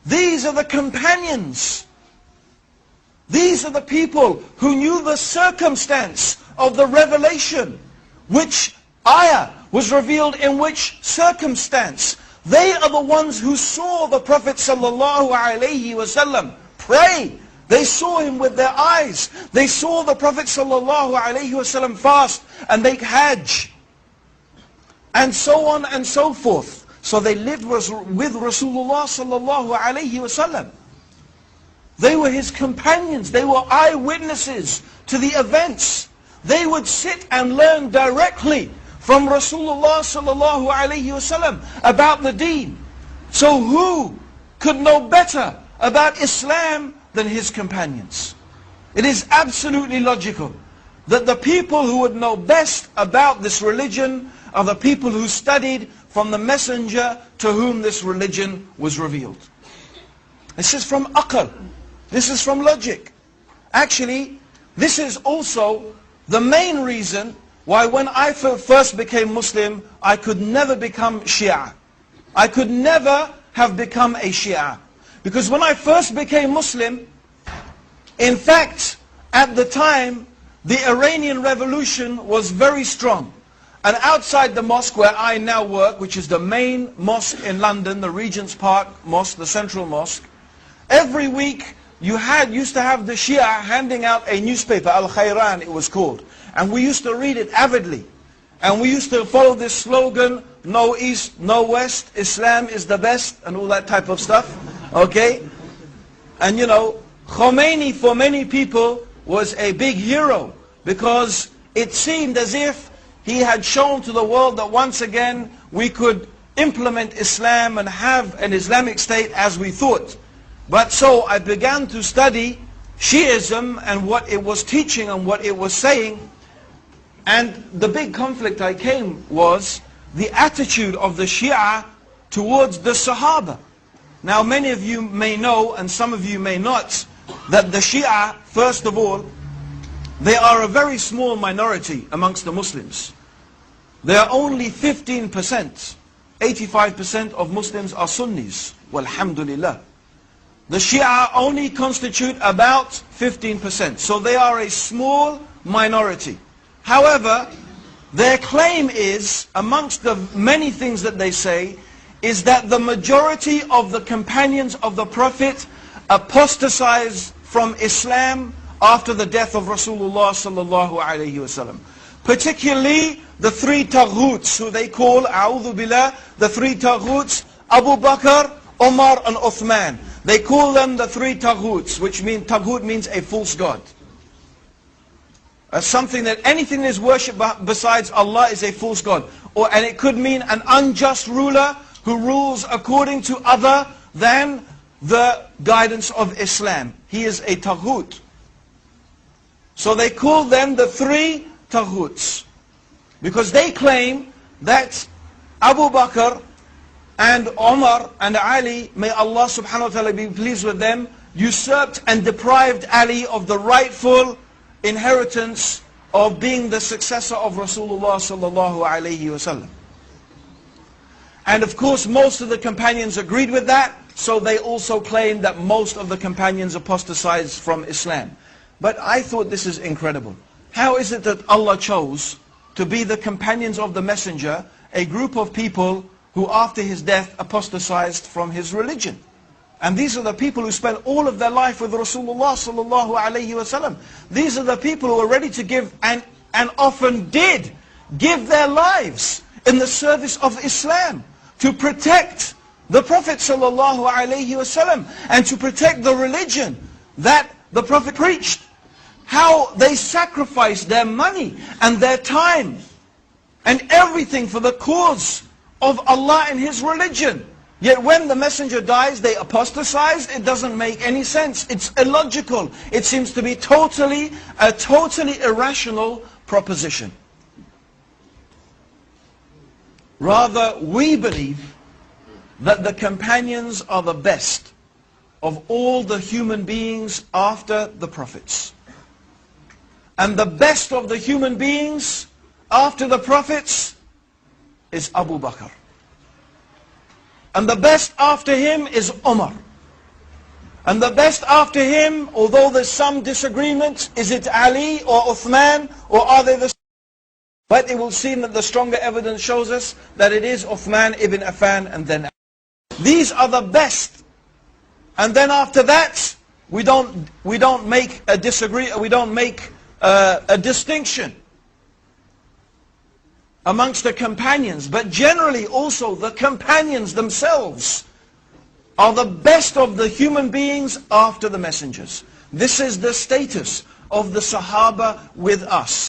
These are the companions. These are the people who knew the circumstance of the revelation. Which ayah was revealed in which circumstance. They are the ones who saw the Prophet ﷺ pray. They saw him with their eyes. They saw the Prophet ﷺ fast and make hajj. And so on and so forth. So they lived with Rasulullah ﷺ. They were his companions. They were eyewitnesses to the events. They would sit and learn directly from Rasulullah ﷺ about the deen. So who could know better about Islam than his companions? It is absolutely logical that the people who would know best about this religion are the people who studied from the messenger to whom this religion was revealed. This is from aql. This is from logic. Actually, this is also the main reason why when I first became Muslim, I could never become Shia. I could never have become a Shia. Because when I first became Muslim, in fact, at the time, the Iranian Revolution was very strong. And outside the mosque where I now work, which is the main mosque in London, the Regent's Park Mosque, the Central Mosque, every week you used to have the Shia handing out a newspaper, Al-Khayran it was called. And we used to read it avidly. And we used to follow this slogan, no East, no West, Islam is the best, and all that type of stuff. Okay? And you know, Khomeini for many people was a big hero, because it seemed as if he had shown to the world that once again we could implement Islam and have an Islamic state as we thought. But so I began to study Shiism and what it was teaching and what it was saying. And the big conflict I came was the attitude of the Shia towards the Sahaba. Now many of you may know, and some of you may not, that the Shia, first of all, they are a very small minority amongst the Muslims. They are only 15%. 85% of Muslims are Sunnis. Walhamdulillah. The Shia only constitute about 15%. So they are a small minority. However, their claim is, amongst the many things that they say, is that the majority of the companions of the Prophet apostatized from Islam after the death of Rasulullah sallallahu alayhi wasallam. Particularly the three taghuts, who they call, a'udhu billah, the three taghuts, Abu Bakr, Umar and Uthman. They call them the three taghuts, which means, taghut means a false god. Something that anything that is worshipped besides Allah is a false god. And it could mean an unjust ruler who rules according to other than the guidance of Islam. He is a taghut. So they call them the three taghuts, because they claim that Abu Bakr and Umar and Ali, may Allah subhanahu wa ta'ala be pleased with them, usurped and deprived Ali of the rightful inheritance of being the successor of Rasulullah sallallahu alayhi wasallam. And of course most of the companions agreed with that, so they also claimed that most of the companions apostatized from Islam. But I thought this is incredible. How is it that Allah chose to be the companions of the messenger, a group of people who after his death apostatized from his religion? And these are the people who spent all of their life with Rasulullah sallallahu alayhi wasallam. These are the people who are ready to give and often did give their lives in the service of Islam to protect the Prophet sallallahu alayhi wasallam and to protect the religion that the Prophet preached. How they sacrificed their money and their time and everything for the cause of Allah and His religion. Yet when the messenger dies, they apostatize. It doesn't make any sense. It's illogical. It seems to be a totally irrational proposition. Rather, we believe that the companions are the best of all the human beings after the prophets. And the best of the human beings after the prophets is Abu Bakr. And the best after him is Umar. And the best after him, although there's some disagreement, is it Ali or Uthman, or are they the... But it will seem that the stronger evidence shows us that it is Uthman ibn Affan and then Ali. These are the best. And then after that, we don't make a distinction amongst the companions. But generally also the companions themselves are the best of the human beings after the messengers. This is the status of the Sahaba with us.